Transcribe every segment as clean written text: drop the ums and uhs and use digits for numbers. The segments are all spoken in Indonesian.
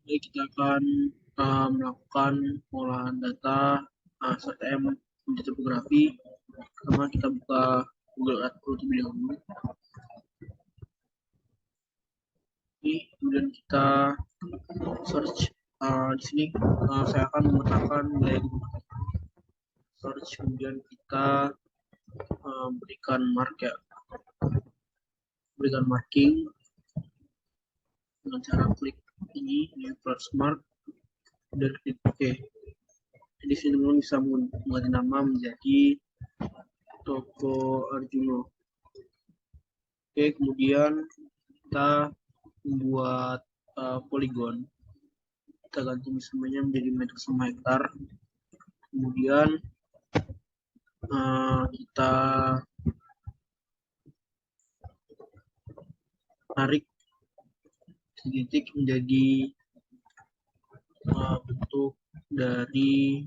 Jadi kita akan melakukan pengolahan data STM di topografi. Pertama kita buka Google Earth terlebih dahulu. Kemudian kita search di sini. Saya akan memetakan wilayah Google search, kemudian kita berikan marking dengan cara klik ini plus mark dan klik OK. Jadi sini bisa mengganti nama menjadi Toko Arjuno. Oke, kemudian kita membuat poligon. Kita ganti misalnya menjadi meter sama hektar. Kemudian kita tarik titik menjadi bentuk dari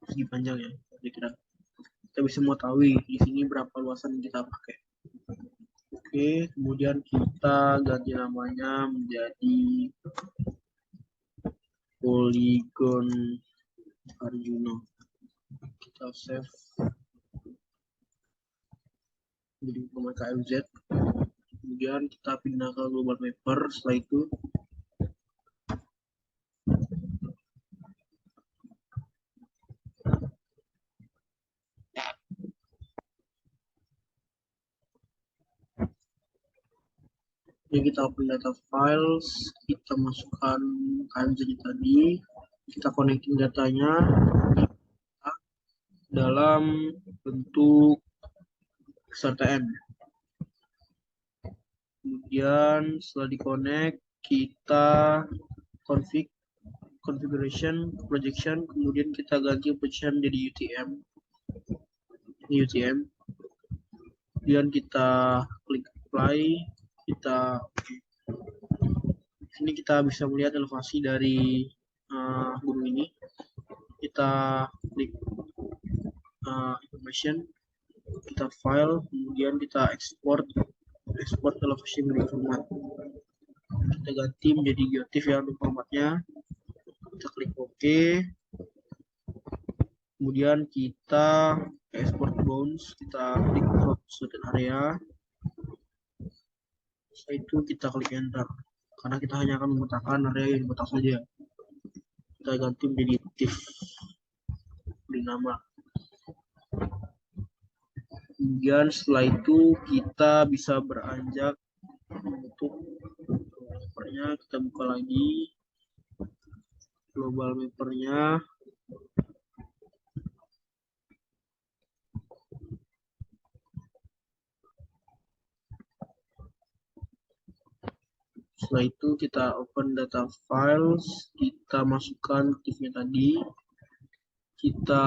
segi panjang ya. Kita bisa mengetahui di sini berapa luasan yang kita pakai. Oke, kemudian kita ganti namanya menjadi Poligon Arjuno. Kita save jadi format KMZ. Kemudian kita pindah ke Global Mapper. Setelah itu kita open data files, kita masukkan KMZ tadi, kita connecting datanya dalam bentuk STM. Kemudian setelah di-connect, kita configuration, projection, kemudian kita ganti position jadi UTM. Ini UTM. Kemudian kita klik apply, sini kita bisa melihat elevasi dari gunung ini. Kita klik information, kita file, kemudian kita export elevation grid format. Kita ganti menjadi geotiff ya untuk formatnya. Kita klik OK. Kemudian kita export bounds, kita klik crop certain area. Setelah itu kita klik enter, karena kita hanya akan memetakan area yang dipetak saja. Kita ganti menjadi TIFF, beri nama. Kemudian setelah itu kita bisa beranjak untuk mappernya. Kita buka lagi global mappernya. Setelah itu kita open data files, kita masukkan TIFF-nya tadi, kita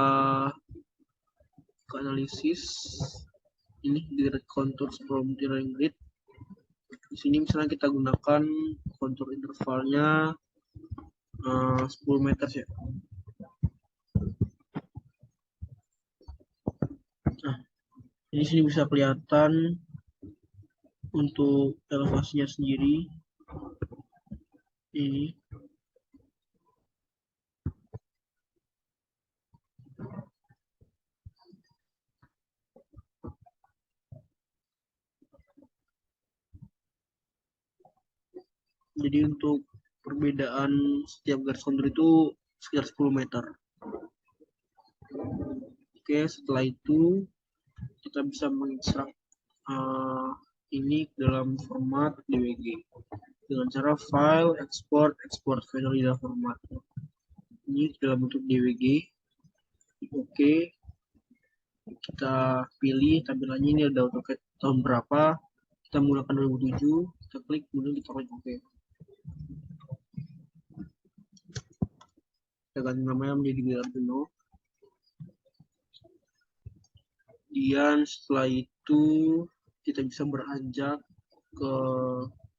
ke analisis, ini direct contours from terrain grid. Di sini misalnya kita gunakan kontur intervalnya 10 meter ya. Nah, di sini bisa kelihatan untuk elevasinya sendiri. Ini jadi untuk perbedaan setiap garis kontur itu sekitar 10 meter. Oke, setelah itu kita bisa mengekstrak ini dalam format DWG dengan cara file, export final dalam format. Ini dalam bentuk DWG. Oke, kita pilih tampilannya, ini ada AutoCAD tahun berapa, kita menggunakan 2007, kita klik, kemudian kita klik OK. Kita ganti namanya menjadi Arduino. Kemudian setelah itu kita bisa beranjak ke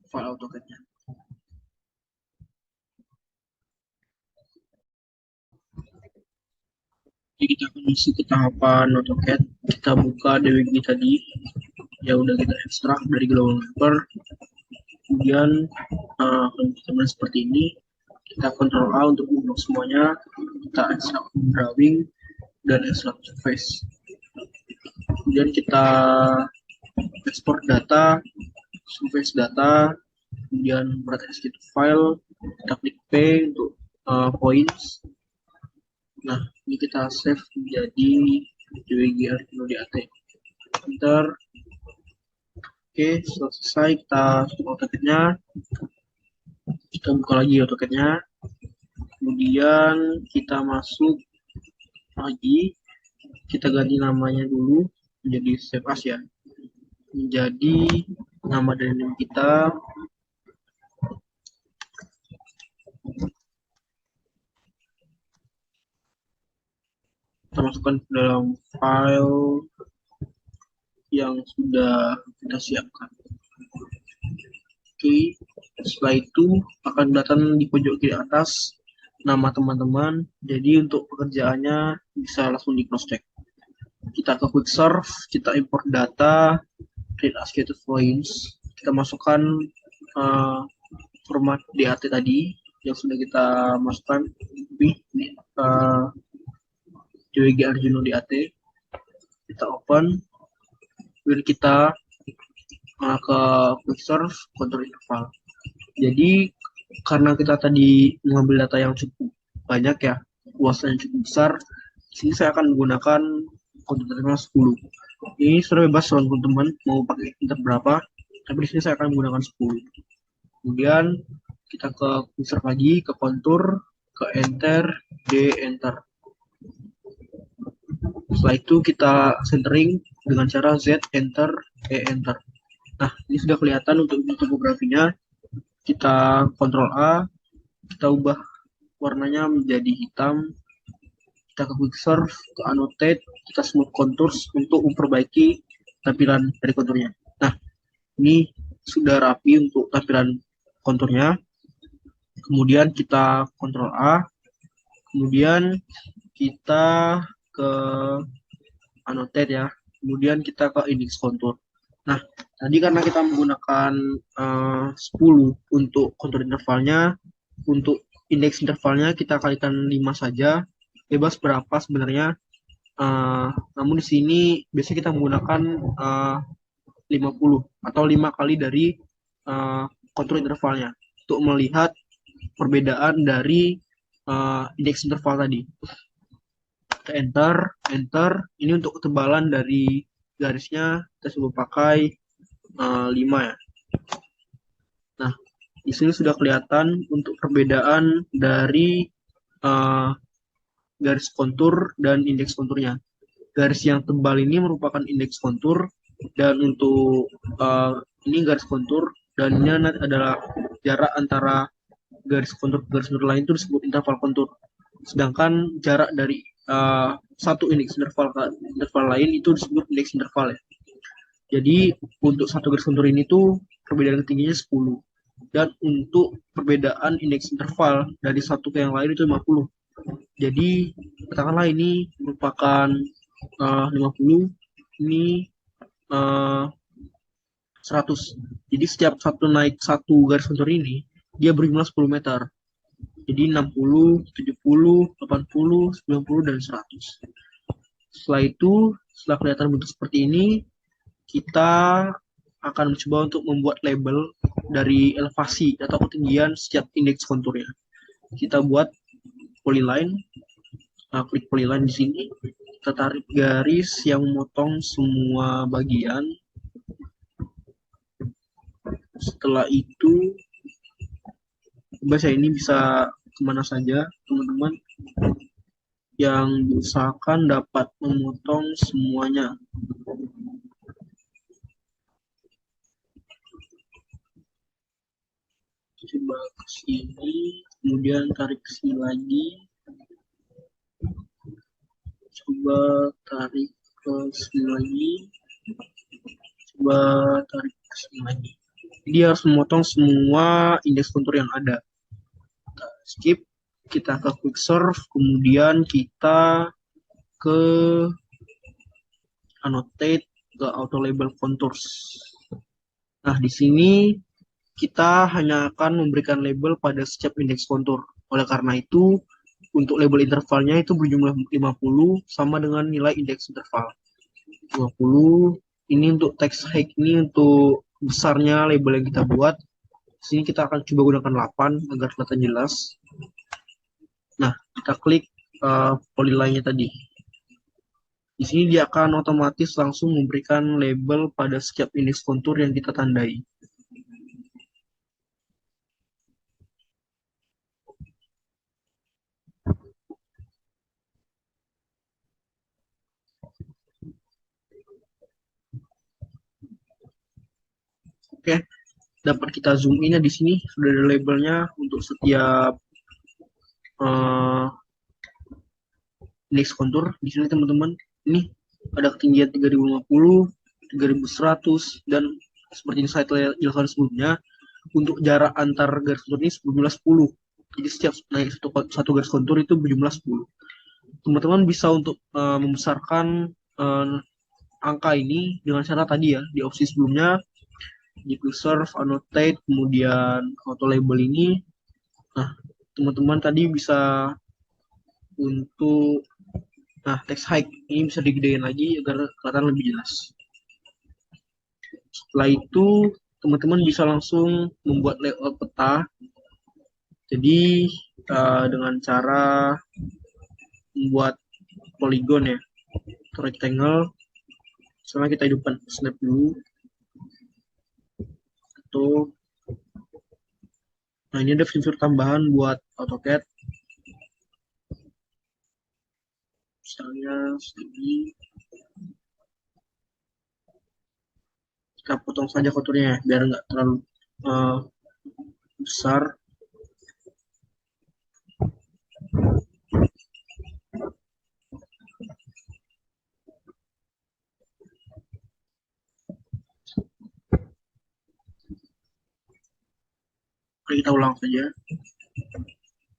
file AutoCAD-nya. Jadi kita akan masuk ke tahapan AutoCAD. Kita buka DWG tadi, ya udah kita ekstrak dari Global Mapper. Kemudian teman seperti ini, Kita Ctrl A untuk memblok semuanya, kita extract drawing dan extract surface. Kemudian kita export data, surface data, kemudian execute file, kita klik P untuk points. Nah, ini kita save menjadi DWG Arduino DAT. Enter. Oke, selesai. Kita buka AutoCAD-nya. Kita buka lagi AutoCAD-nya. Kemudian kita masuk lagi. Kita ganti namanya dulu menjadi save as ya. Menjadi nama dari name kita. Kita masukkan ke dalam file yang sudah kita siapkan. Oke, setelah itu akan datang di pojok kiri atas nama teman-teman. Jadi untuk pekerjaannya bisa langsung di cross check. Kita ke quick serve, kita import data, read associated points, kita masukkan format DAT tadi yang sudah kita masukkan di DWG Arduino DAT. Kita open, kemudian kita ke quick serve control interval. Jadi karena kita tadi mengambil data yang cukup banyak ya, luasan yang cukup besar, sini saya akan menggunakan control interval 10. Ini sudah bebas teman-teman mau pakai inter berapa, tapi di sini saya akan menggunakan 10. Kemudian kita ke quick serve lagi, ke kontur, ke enter, D enter. Setelah itu kita centering dengan cara Z enter, E enter. Nah, ini sudah kelihatan untuk topografinya. Kita Ctrl A, kita ubah warnanya menjadi hitam. Kita ke quick serve, ke annotate, kita smooth contours untuk memperbaiki tampilan dari konturnya. Nah, ini sudah rapi untuk tampilan konturnya. Kemudian kita Ctrl A, kemudian kita ke annotate ya, kemudian kita ke index kontur. Nah, tadi karena kita menggunakan 10 untuk kontur intervalnya, untuk indeks intervalnya kita kalikan 5 saja, bebas berapa sebenarnya. Namun di sini biasanya kita menggunakan 50 atau 5 kali dari kontur intervalnya untuk melihat perbedaan dari indeks interval tadi. Kita enter. Ini untuk ketebalan dari garisnya kita coba pakai 5 ya. Nah, di sini sudah kelihatan untuk perbedaan dari garis kontur dan indeks konturnya. Garis yang tebal ini merupakan indeks kontur, dan untuk ini garis kontur, dan ini adalah jarak antara garis kontur ke garis kontur lain itu disebut interval kontur. Sedangkan jarak dari satu indeks interval ke interval lain itu disebut indeks interval ya. Jadi untuk satu garis kontur ini tuh perbedaan ketinggiannya 10. Dan untuk perbedaan indeks interval dari satu ke yang lain itu 50. Jadi katakanlah ini merupakan 50, ini 100. Jadi setiap satu naik satu garis kontur ini, dia berjumlah 10 meter. Jadi 60, 70, 80, 90, dan 100. Setelah itu, setelah kelihatan bentuk seperti ini, kita akan mencoba untuk membuat label dari elevasi atau ketinggian setiap indeks konturnya. Kita buat polyline, klik polyline di sini, kita tarik garis yang memotong semua bagian. Setelah itu, ini bisa kemana saja teman-teman, yang diusahakan dapat memotong semuanya. Coba ke sini, kemudian tarik ke sini lagi, coba tarik ke sini lagi, coba tarik ke sini lagi. Jadi harus memotong semua indeks kontur yang ada. Kita skip, kita ke quick serve, kemudian kita ke annotate, ke auto label contours. Nah, di sini kita hanya akan memberikan label pada setiap indeks kontur. Oleh karena itu, untuk label intervalnya itu berjumlah 50 sama dengan nilai indeks interval. 50 ini untuk text height, ini untuk besarnya label yang kita buat. Di sini kita akan coba gunakan 8 agar kelihatan jelas. Nah, kita klik polyline-nya tadi. Di sini dia akan otomatis langsung memberikan label pada setiap indeks kontur yang kita tandai. Oke, dapat kita zoom in ya di sini sudah ada labelnya untuk setiap indeks kontur. Di sini teman-teman, ini ada ketinggian 3050, 3100, dan seperti yang saya telah jelaskan sebelumnya, untuk jarak antar garis kontur ini berjumlah 10. Jadi setiap naik satu garis kontur itu berjumlah 10. Teman-teman bisa untuk membesarkan angka ini dengan cara tadi ya, di opsi sebelumnya, di preserve, annotate, kemudian auto label ini. Nah, teman-teman tadi bisa untuk text height ini bisa digedein lagi agar kelihatan lebih jelas. Setelah itu, teman-teman bisa langsung membuat layout peta. Jadi, dengan cara membuat poligon ya, atau rectangle. Misalnya kita hidupkan snap dulu. Tuh. Nah, ini ada fitur tambahan buat AutoCAD. Misalnya segini. Kita potong saja konturnya biar nggak terlalu besar. Oke, kita ulang saja.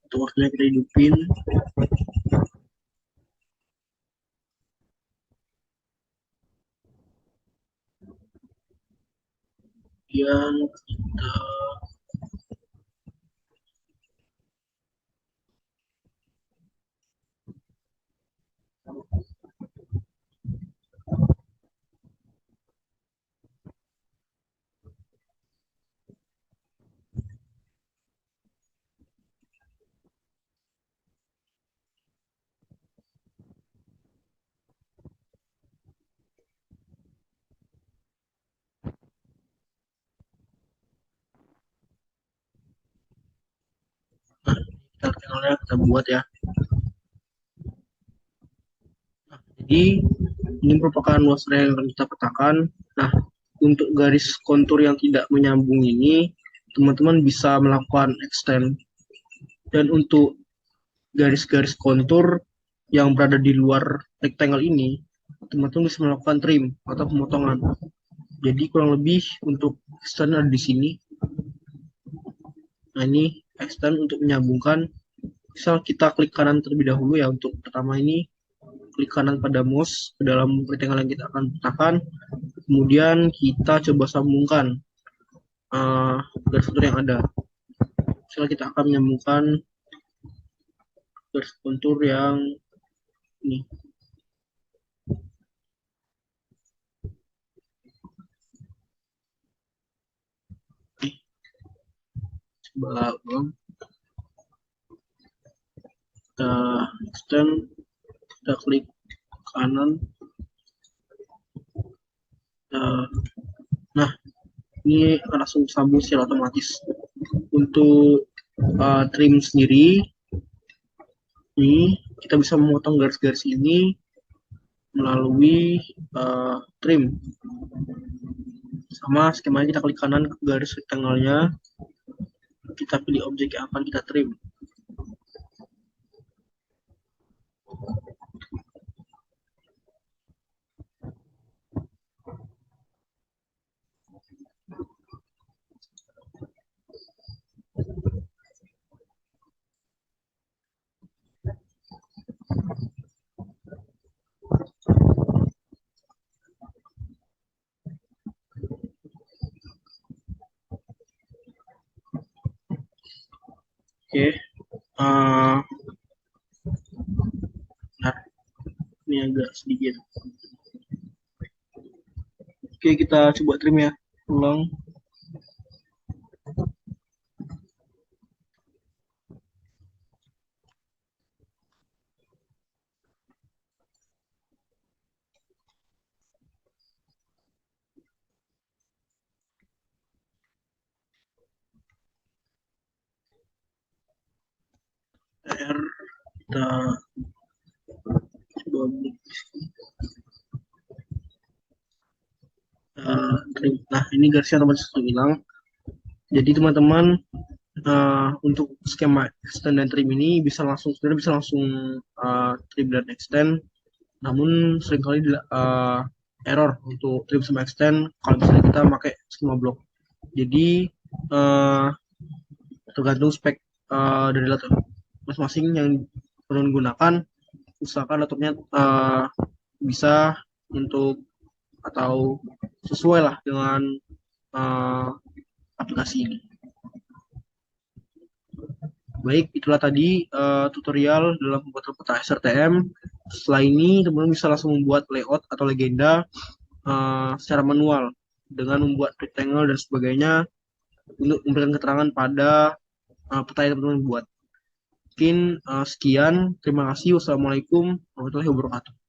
Untuk waktunya kita hidupin. Kemudian kita channelnya kita buat ya. Nah, jadi ini merupakan luas area yang akan kita petakan. Nah, untuk garis kontur yang tidak menyambung ini, teman-teman bisa melakukan extend. Dan untuk garis-garis kontur yang berada di luar rectangle ini, teman-teman bisa melakukan trim atau pemotongan. Jadi kurang lebih untuk extend ada di sini. Nah, ini extend untuk menyambungkan. Misal kita klik kanan terlebih dahulu ya, untuk pertama ini klik kanan pada mouse ke dalam rectangle yang kita akan petakan. Kemudian kita coba sambungkan garis kontur yang ada. Misalnya kita akan menyambungkan garis kontur yang ini. Coba ulang. Kita extend, kita klik kanan. Nah, ini akan langsung sambung secara otomatis. Untuk trim sendiri, ini kita bisa memotong garis-garis ini melalui trim. Sama skemanya, kita klik kanan ke garis rectangle-nya, kita pilih objek yang akan kita trim. Oke, uh, Bentar, ini agak sedikit. Oke, kita coba trim ya. Ulang. R, kita coba trim. Nah, ini garisnya otomatis hilang. Jadi teman-teman untuk skema extend dan trim ini sebenarnya bisa langsung trim dan extend, namun seringkali error untuk trim sama extend kalau misalnya kita pakai skema block. Jadi tergantung spek dari laptop masing-masing yang perlu gunakan, usahakan laptopnya bisa untuk atau sesuai lah dengan aplikasi ini. Baik, itulah tadi tutorial dalam membuat peta SRTM. Setelah ini, teman-teman bisa langsung membuat layout atau legenda secara manual dengan membuat rectangle dan sebagainya untuk memberikan keterangan pada peta yang teman-teman buat. Mungkin sekian. Terima kasih. Wassalamualaikum warahmatullahi wabarakatuh.